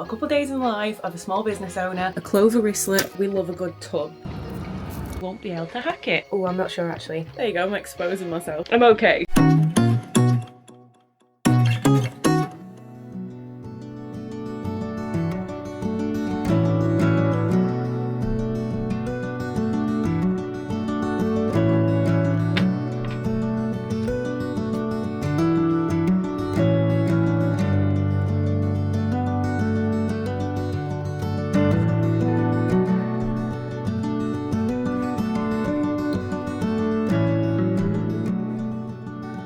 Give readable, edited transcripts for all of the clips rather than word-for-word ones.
A couple of days in the life of a small business owner, a clover wristlet. We love a good tub. Won't be able to hack it. Oh, I'm not sure actually. There you go, I'm exposing myself. I'm okay.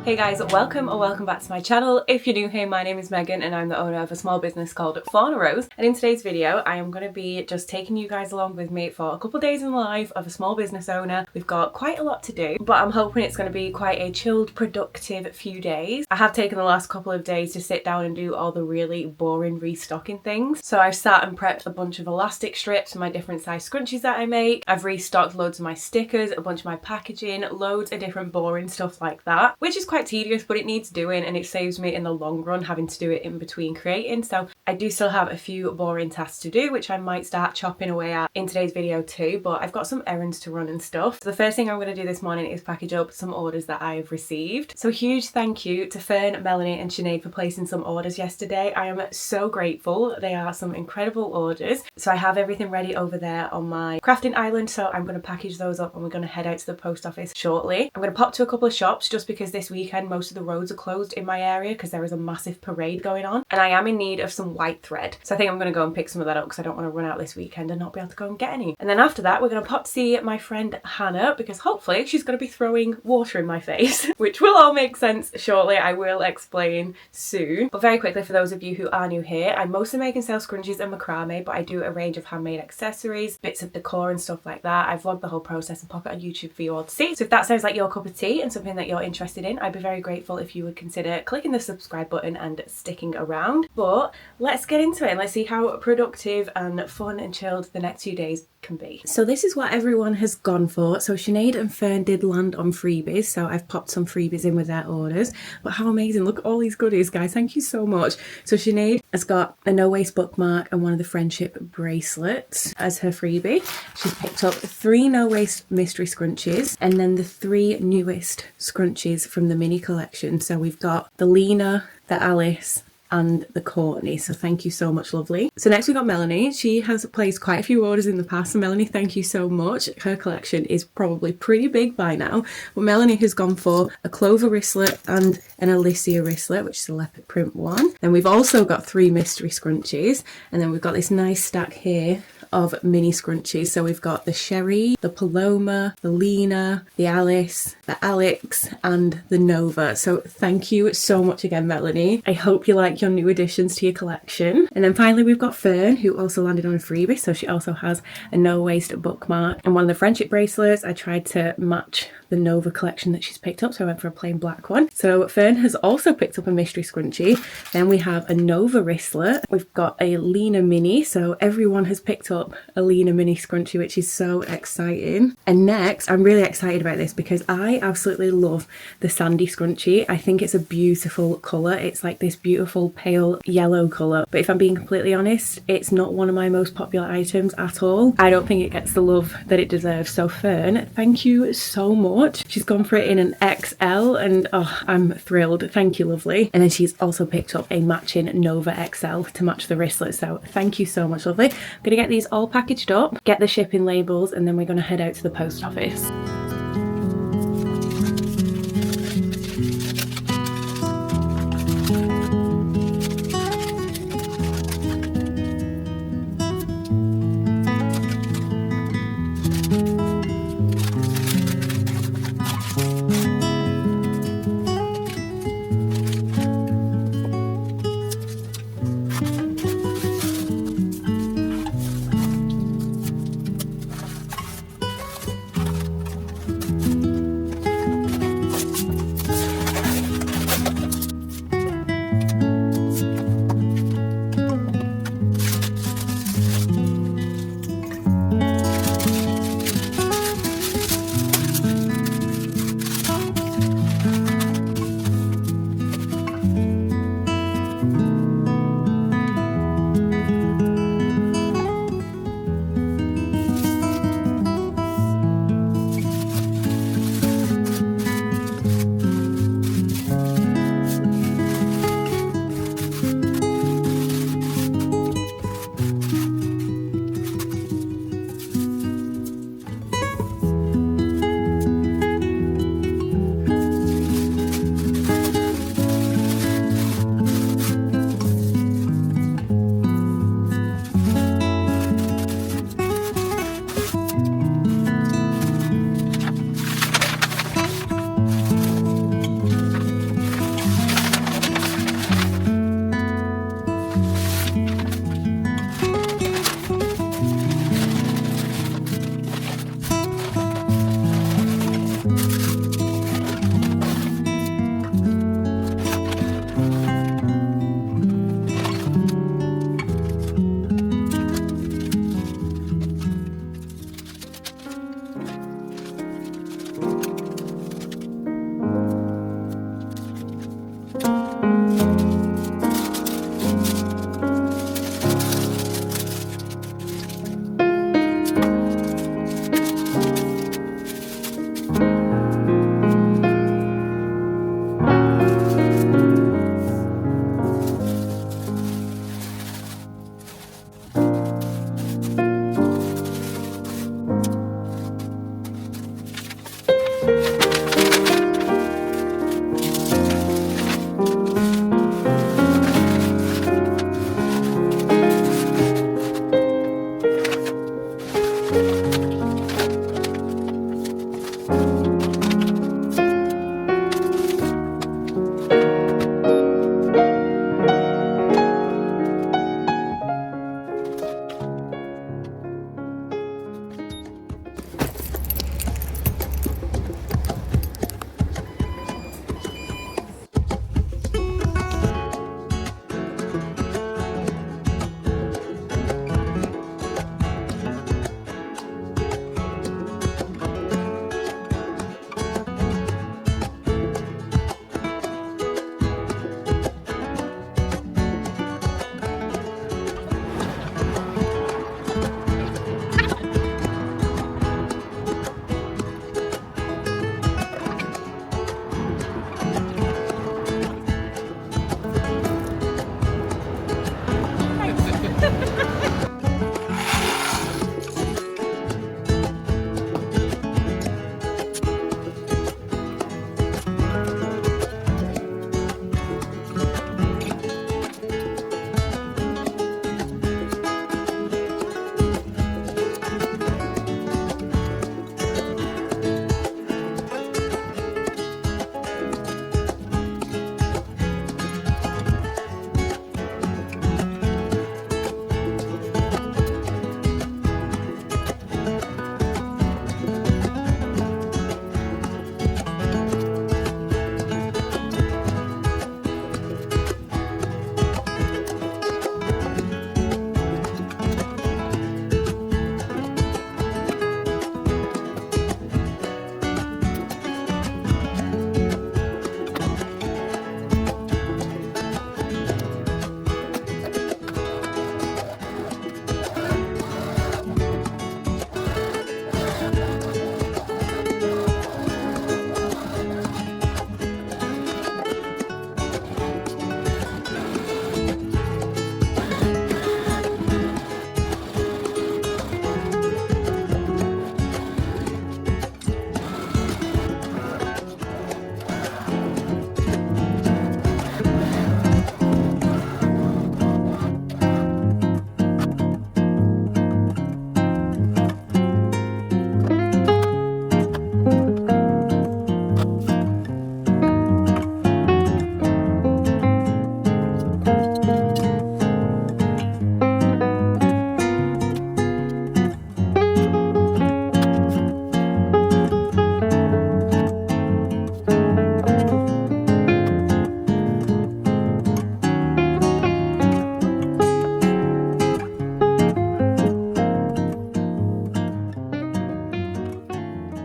Hey guys, welcome or welcome back to my channel. If you're new here, my name is Megan and I'm the owner of a small business called Fauna. And in today's video, I am going to be just taking you guys along with me for a couple of days in the life of a small business owner. We've got quite a lot to do, but I'm hoping it's going to be quite a chilled, productive few days. I have taken the last couple of days to sit down and do all the really boring restocking things. So I've sat and prepped a bunch of elastic strips for my different size scrunchies that I make. I've restocked loads of my stickers, a bunch of my packaging, loads of different boring stuff like that, which is quite tedious, but it needs doing and it saves me in the long run having to do it in between creating. So I do still have a few boring tasks to do, which I might start chopping away at in today's video too, but I've got some errands to run and stuff. So the first thing I'm going to do this morning is package up some orders that I have received. So huge thank you to Fern, Melanie and Sinead for placing some orders yesterday. I am so grateful. They are some incredible orders. So I have everything ready over there on my crafting island, so I'm going to package those up and we're going to head out to the post office shortly. I'm going to pop to a couple of shops just because this weekend most of the roads are closed in my area because there is a massive parade going on and I am in need of some white thread. So I think I'm going to go and pick some of that up because I don't want to run out this weekend and not be able to go and get any. And then after that we're going to pop to see my friend Hannah because hopefully she's going to be throwing water in my face, which will all make sense shortly. I will explain soon. But very quickly, for those of you who are new here, I mostly make and sell scrunchies and macrame, but I do a range of handmade accessories, bits of decor and stuff like that. I vlog the whole process and pop it on YouTube for you all to see. So if that sounds like your cup of tea and something that you're interested in, I'd be very grateful if you would consider clicking the subscribe button and sticking around. But let's get into it and let's see how productive and fun and chilled the next few days can be. So this is what everyone has gone for. So Sinead and Fern did land on freebies, so I've popped some freebies in with their orders. But how amazing, look at all these goodies, guys. Thank you so much. So Sinead has got a no waste bookmark and one of the friendship bracelets as her freebie. She's picked up 3 no waste mystery scrunchies and then the 3 newest scrunchies from the mini collection. So we've got the Lena, the Alice and the Courtney. So thank you so much, lovely. So next we got Melanie. She has placed quite a few orders in the past. So Melanie, thank you so much. Her collection is probably pretty big by now. But Melanie has gone for a clover wristlet and an Alicia wristlet, which is a leopard print one. Then we've also got 3 mystery scrunchies. And then we've got this nice stack here of mini scrunchies. So we've got the Sherry, the Paloma, the Lena, the Alice, the Alex and the Nova. So thank you so much again, Melanie. I hope you like your new additions to your collection. And then finally we've got Fern, who also landed on a freebie. So she also has a no waste bookmark and one of the friendship bracelets. I tried to match the Nova collection that she's picked up, so I went for a plain black one. So Fern has also picked up a mystery scrunchie. Then we have a Nova wristlet. We've got a Lena mini, so everyone has picked up a Lena mini scrunchie, which is so exciting. And next, I'm really excited about this because I absolutely love the Sandy scrunchie. I think it's a beautiful colour. It's like this beautiful pale yellow colour, but if I'm being completely honest, it's not one of my most popular items at all. I don't think it gets the love that it deserves. So Fern, thank you so much. She's gone for it in an XL and oh, I'm thrilled. Thank you, lovely. And then she's also picked up a matching Nova XL to match the wristlet. So thank you so much, lovely. I'm gonna get these all packaged up, get the shipping labels, and then we're gonna head out to the post office.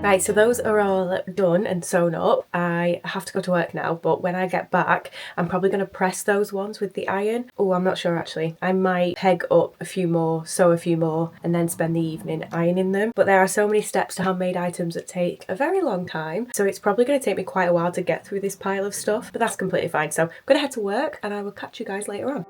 Right, so those are all done and sewn up. I have to go to work now, but when I get back, I'm probably going to press those ones with the iron. Oh, I'm not sure actually. I might peg up a few more, sew a few more, and then spend the evening ironing them. But there are so many steps to handmade items that take a very long time, so it's probably going to take me quite a while to get through this pile of stuff, but that's completely fine. So I'm going to head to work and I will catch you guys later on.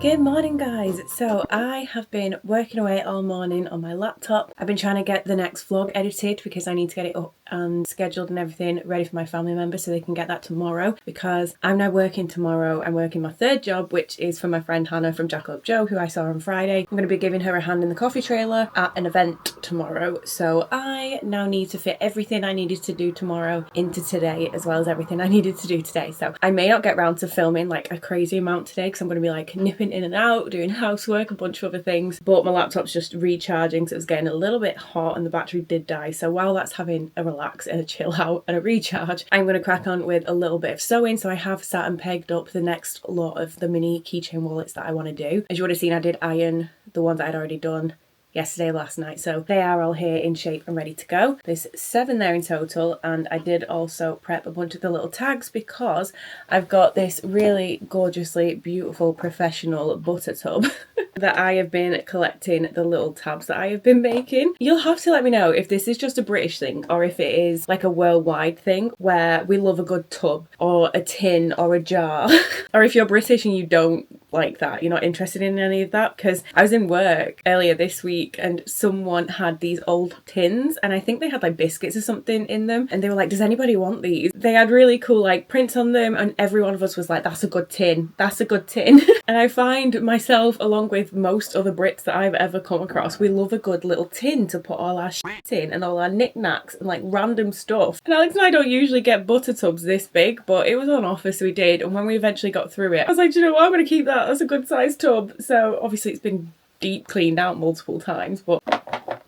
Good morning guys. So I have been working away all morning on my laptop. I've been trying to get the next vlog edited because I need to get it up and scheduled and everything ready for my family members so they can get that tomorrow, because I'm now working tomorrow. I'm working my third job, which is for my friend Hannah from Jackalope Joe, who I saw on Friday. I'm going to be giving her a hand in the coffee trailer at an event tomorrow, so I now need to fit everything I needed to do tomorrow into today, as well as everything I needed to do today. So I may not get round to filming like a crazy amount today because I'm going to be like nipping in and out, doing housework, a bunch of other things, but my laptop's just recharging, so it was getting a little bit hot and the battery did die. So while that's having a relax and a chill out and a recharge, I'm going to crack on with a little bit of sewing. So I have sat and pegged up the next lot of the mini keychain wallets that I want to do. As you would have seen, I did iron the ones I'd already done yesterday, last night, so they are all here in shape and ready to go. There's 7 there in total, and I did also prep a bunch of the little tags because I've got this really gorgeously beautiful professional butter tub that I have been collecting the little tabs that I have been making. You'll have to let me know if this is just a British thing or if it is like a worldwide thing where we love a good tub or a tin or a jar or if you're British and you don't like that, you're not interested in any of that. Because I was in work earlier this week and someone had these old tins and I think they had like biscuits or something in them, and they were like, does anybody want these? They had really cool like prints on them, and every one of us was like, that's a good tin, that's a good tin. And I find myself, along with most other Brits that I've ever come across, we love a good little tin to put all our shit in and all our knickknacks and like random stuff. And Alex and I don't usually get butter tubs this big, but it was on offer, so we did. And when we eventually got through it, I was like, do you know what, I'm gonna keep that. That's a good sized tub. So obviously it's been deep cleaned out multiple times, but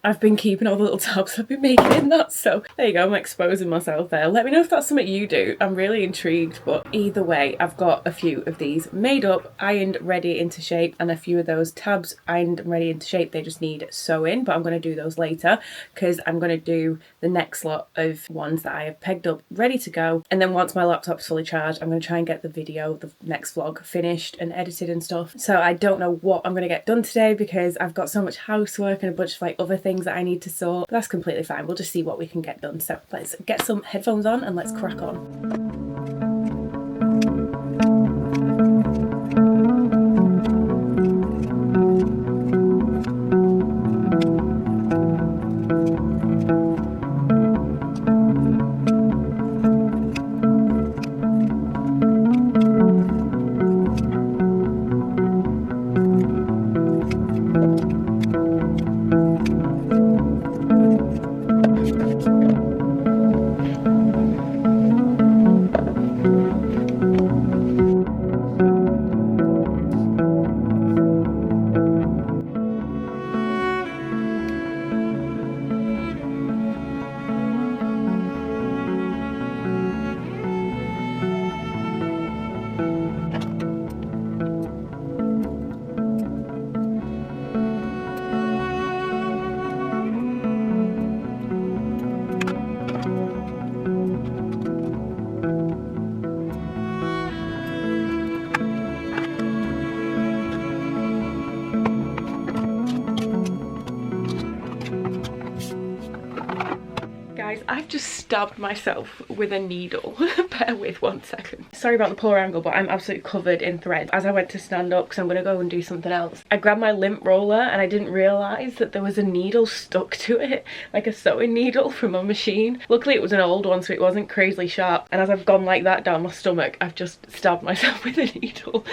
I've been keeping all the little tabs I've been making in that. So there you go, I'm exposing myself there. Let me know if that's something you do. I'm really intrigued, but either way, I've got a few of these made up, ironed, ready into shape, and a few of those tabs ironed and ready into shape. They just need sewing, but I'm going to do those later because I'm going to do the next lot of ones that I have pegged up ready to go. And then once my laptop's fully charged, I'm going to try and get the video, the next vlog, finished and edited and stuff. So I don't know what I'm going to get done today because I've got so much housework and a bunch of like other things that I need to sort, but that's completely fine. We'll just see what we can get done. So let's get some headphones on and let's crack on. guys, I've just stabbed myself with a needle. Bear with 1 second. Sorry about the poor angle, but I'm absolutely covered in thread. As I went to stand up, because I'm going to go and do something else, I grabbed my lint roller and I didn't realise that there was a needle stuck to it, like a sewing needle from a machine. Luckily it was an old one, so it wasn't crazily sharp, and as I've gone like that down my stomach, I've just stabbed myself with a needle.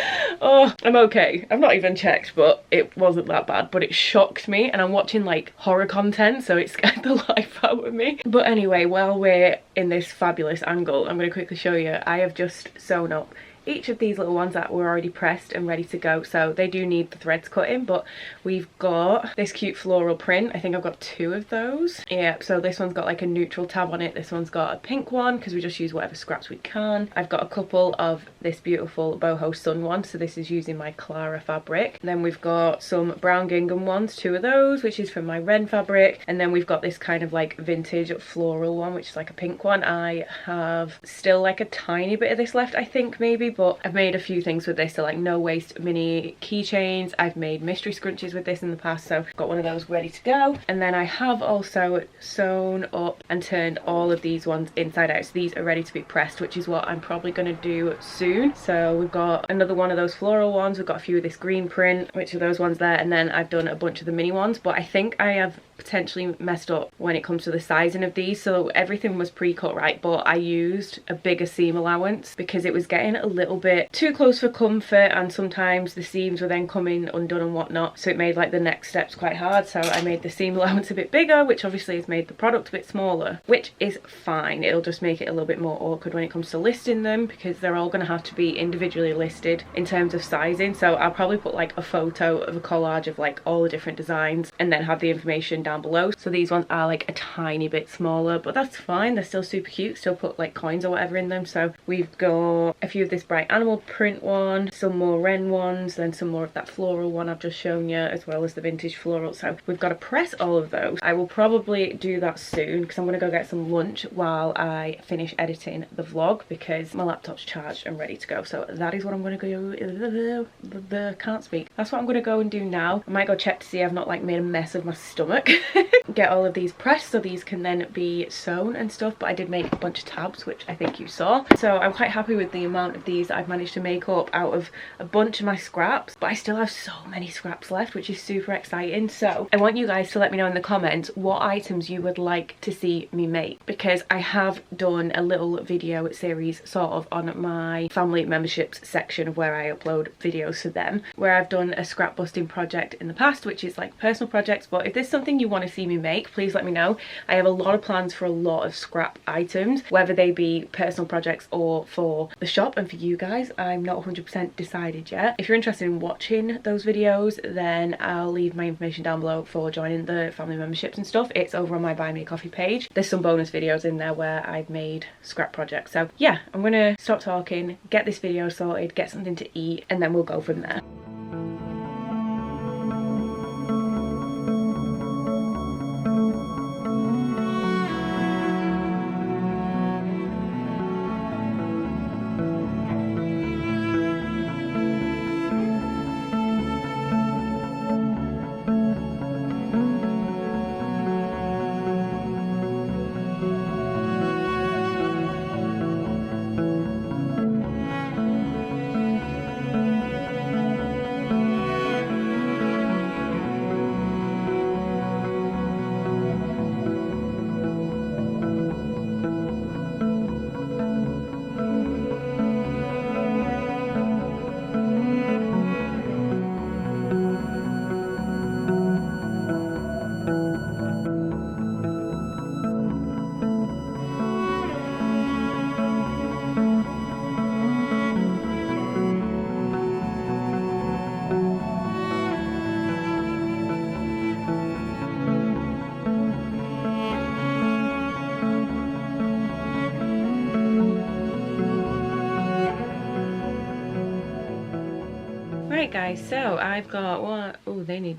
Oh, I'm okay. I've not even checked, but it wasn't that bad, but it shocked me, and I'm watching like horror content, so it scared the life out of me. But anyway, while we're in this fabulous angle, I'm going to quickly show you. I have just sewn up each of these little ones that were already pressed and ready to go, so they do need the threads cut in, but we've got this cute floral print. I think I've got 2 of those. Yeah, so this one's got like a neutral tab on it, this one's got a pink one because we just use whatever scraps we can. I've got a couple of this beautiful boho sun one, so this is using my Clara fabric. And then we've got some brown gingham ones, 2 of those, which is from my Ren fabric. And then we've got this kind of like vintage floral one, which is like a pink one. I have still like a tiny bit of this left, I think, maybe, but I've made a few things with this, so like no waste mini keychains. I've made mystery scrunchies with this in the past, so I've got one of those ready to go. And then I have also sewn up and turned all of these ones inside out, so these are ready to be pressed, which is what I'm probably going to do soon. So we've got another one of those floral ones, we've got a few of this green print, which are those ones there, and then I've done a bunch of the mini ones, but I think I have potentially messed up when it comes to the sizing of these. So everything was pre-cut right, but I used a bigger seam allowance because it was getting a little bit too close for comfort, and sometimes the seams were then coming undone and whatnot, so it made like the next steps quite hard. So I made the seam allowance a bit bigger, which obviously has made the product a bit smaller, which is fine. It'll just make it a little bit more awkward when it comes to listing them, because they're all going to have to be individually listed in terms of sizing. So I'll probably put like a photo of a collage of like all the different designs and then have the information down below. So these ones are like a tiny bit smaller, but that's fine, they're still super cute. Still put like coins or whatever in them. So we've got a few of this bright animal print one, some more Ren ones, then some more of that floral one I've just shown you, as well as the vintage floral. So we've got to press all of those. I will probably do that soon because I'm going to go get some lunch while I finish editing the vlog, because my laptop's charged and ready to go. So that is what I'm going to go, can't speak. That's what I'm going to go and do now. I might go check to see I've not like made a mess of my stomach. Get all of these pressed so these can then be sewn and stuff, but I did make a bunch of tabs, which I think you saw. So I'm quite happy with the amount of these that I've managed to make up out of a bunch of my scraps, but I still have so many scraps left, which is super exciting. So I want you guys to let me know in the comments what items you would like to see me make, because I have done a little video series sort of on my family memberships section of where I upload videos to them, where I've done a scrap busting project in the past, which is like personal projects. But if there's something you want to see me make, please let me know. I have a lot of plans for a lot of scrap items, whether they be personal projects or for the shop and for you guys. I'm not 100% decided yet. If you're interested in watching those videos, then I'll leave my information down below for joining the family memberships and stuff. It's over on my Buy Me a Coffee page. There's some bonus videos in there where I've made scrap projects. So yeah, I'm gonna stop talking, get this video sorted, get something to eat, and then we'll go from there. Right guys, so I've got one, oh they need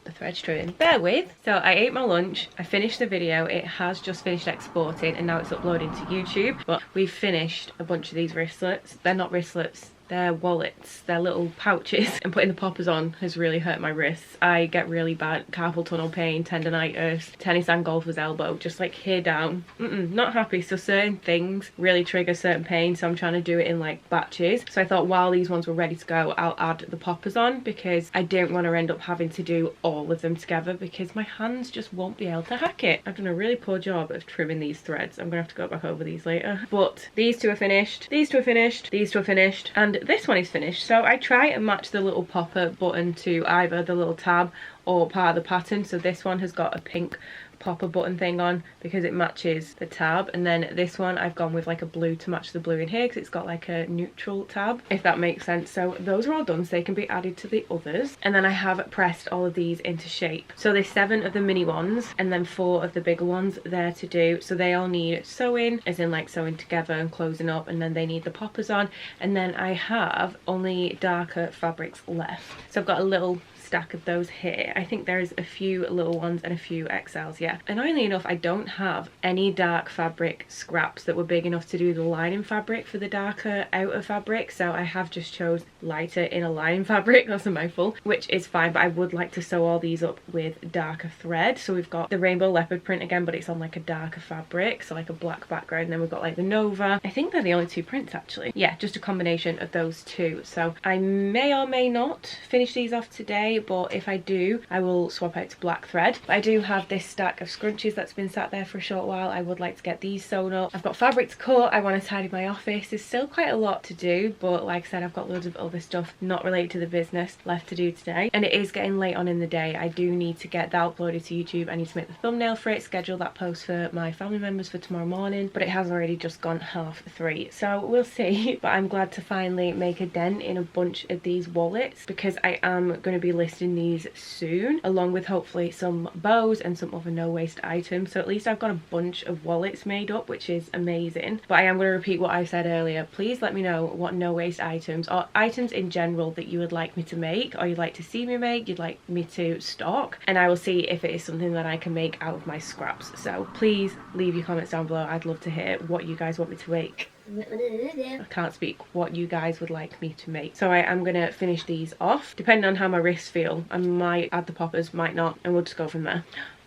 the thread straightened, bear with. So I ate my lunch, I finished the video, it has just finished exporting and now it's uploading to YouTube. But we've finished a bunch of these wristlets. They're not wristlets, their wallets, their little pouches, and putting the poppers on has really hurt my wrists. I get really bad carpal tunnel pain, tendonitis, tennis and golfer's elbow, just like here down. Not happy. So certain things really trigger certain pain, so I'm trying to do it in like batches. So I thought while these ones were ready to go, I'll add the poppers on, because I don't want to end up having to do all of them together because my hands just won't be able to hack it. I've done a really poor job of trimming these threads. I'm gonna have to go back over these later. But these two are finished, these two are finished, these two are finished, and this one is finished. So I try and match the little popper button to either the little tab or part of the pattern. So this one has got a pink popper button thing on because it matches the tab, and then this one I've gone with like a blue to match the blue in here because it's got like a neutral tab, if that makes sense. So those are all done, so they can be added to the others. And then I have pressed all of these into shape. So there's 7 of the mini ones and then 4 of the bigger ones there to do. So they all need sewing, as in like sewing together and closing up, and then they need the poppers on. And then I have only darker fabrics left, so I've got a little stack of those here. I think there's a few little ones and a few XLs, yeah. Annoyingly enough, I don't have any dark fabric scraps that were big enough to do the lining fabric for the darker outer fabric, so I have just chose lighter inner lining fabric. That's a mouthful, which is fine, but I would like to sew all these up with darker thread. So we've got the rainbow leopard print again, but it's on like a darker fabric, so like a black background, and then we've got like the Nova. I think they're the only 2 prints actually. Yeah, just a combination of those 2. So I may or may not finish these off today, but if I do, I will swap out to black thread. But I do have this stack of scrunchies that's been sat there for a short while. I would like to get these sewn up. I've got fabric to cut. I want to tidy my office. There's still quite a lot to do, but like I said, I've got loads of other stuff not related to the business left to do today, and it is getting late on in the day. I do need to get that uploaded to YouTube. I need to make the thumbnail for it, schedule that post for my family members for tomorrow morning, but it has already just gone 3:30, so we'll see. But I'm glad to finally make a dent in a bunch of these wallets, because I am going to be listing these soon, along with hopefully some bows and some other no waste items. So at least I've got a bunch of wallets made up, which is amazing. But I am going to repeat what I said earlier. Please let me know what no waste items or items in general that you would like me to make, or you'd like to see me make, you'd like me to stock, and I will see if it is something that I can make out of my scraps. So please leave your comments down below. I'd love to hear what you guys want me to make. I can't speak, what you guys would like me to make. So I am gonna finish these off. Depending on how my wrists feel, I might add the poppers, might not, and we'll just go from there.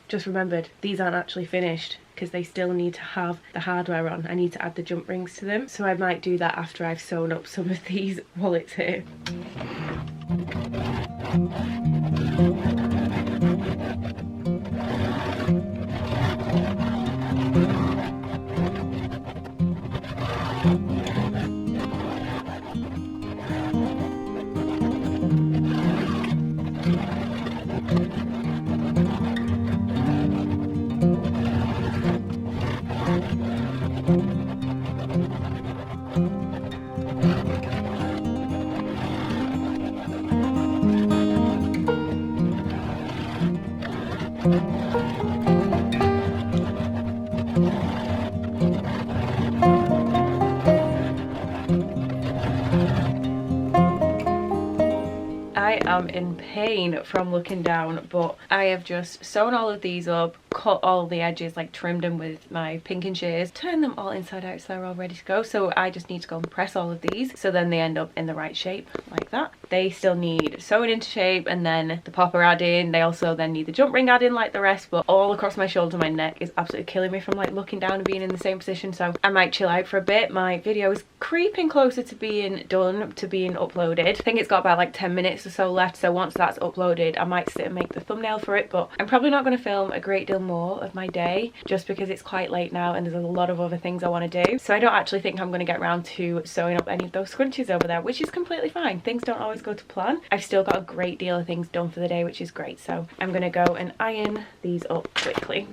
Just remembered, these aren't actually finished because they still need to have the hardware on. I need to add the jump rings to them, so I might do that after I've sewn up some of these wallets here. I am in pain from looking down, but I have just sewn all of these up, cut all the edges, like trimmed them with my pinking shears, turned them all inside out so they're all ready to go. So I just need to go and press all of these so then they end up in the right shape like that. They still need sewing into shape, and then the popper add in. They also then need the jump ring add in like the rest, but all across my shoulder, my neck is absolutely killing me from like looking down and being in the same position. So I might chill out for a bit. My video is creeping closer to being done, to being uploaded. I think it's got about like 10 minutes or so left, so once that's uploaded I might sit and make the thumbnail for it. But I'm probably not going to film a great deal more of my day just because it's quite late now and there's a lot of other things I want to do. So I don't actually think I'm going to get around to sewing up any of those scrunchies over there, which is completely fine. Things don't always go to plan. I've still got a great deal of things done for the day, which is great. So I'm going to go and iron these up quickly.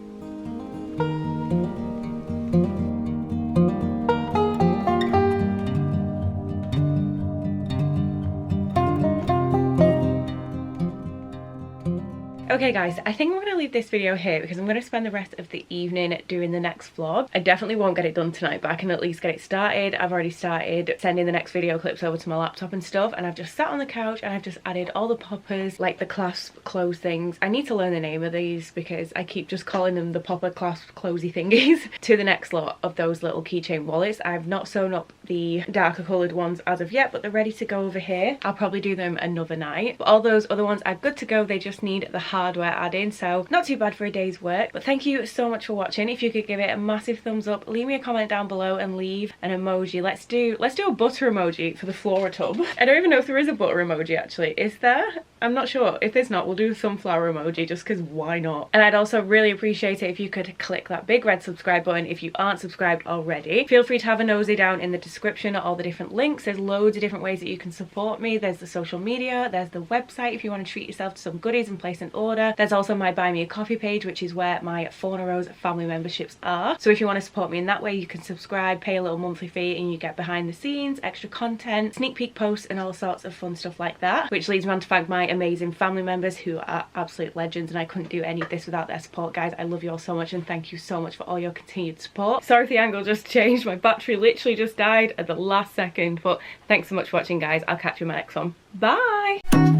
Okay guys, I think I'm going to leave this video here because I'm going to spend the rest of the evening doing the next vlog. I definitely won't get it done tonight, but I can at least get it started. I've already started sending the next video clips over to my laptop and stuff, and I've just sat on the couch and I've just added all the poppers, like the clasp close things. I need to learn the name of these because I keep just calling them the popper clasp closey thingies to the next lot of those little keychain wallets. I've not sewn up the darker coloured ones as of yet, but they're ready to go over here. I'll probably do them another night. But all those other ones are good to go. They just need the hardware adding, so not too bad for a day's work. But thank you so much for watching. If you could give it a massive thumbs up, leave me a comment down below and leave an emoji. Let's do a butter emoji for the flora tub. I don't even know if there is a butter emoji actually. Is there? I'm not sure. If there's not, we'll do a sunflower emoji just because why not? And I'd also really appreciate it if you could click that big red subscribe button if you aren't subscribed already. Feel free to have a nosy down in the description at all the different links. There's loads of different ways that you can support me. There's the social media, there's the website if you want to treat yourself to some goodies and place an order. There's also my buy me a coffee page, which is where my Fauna Rose family memberships are. So if you want to support me in that way, you can subscribe, pay a little monthly fee, and you get behind the scenes, extra content, sneak peek posts, and all sorts of fun stuff like that. Which leads me on to thank my amazing family members who are absolute legends, and I couldn't do any of this without their support, guys. I love you all so much, and thank you so much for all your continued support. Sorry if the angle just changed. My battery literally just died at the last second, but thanks so much for watching, guys. I'll catch you in my next one. Bye!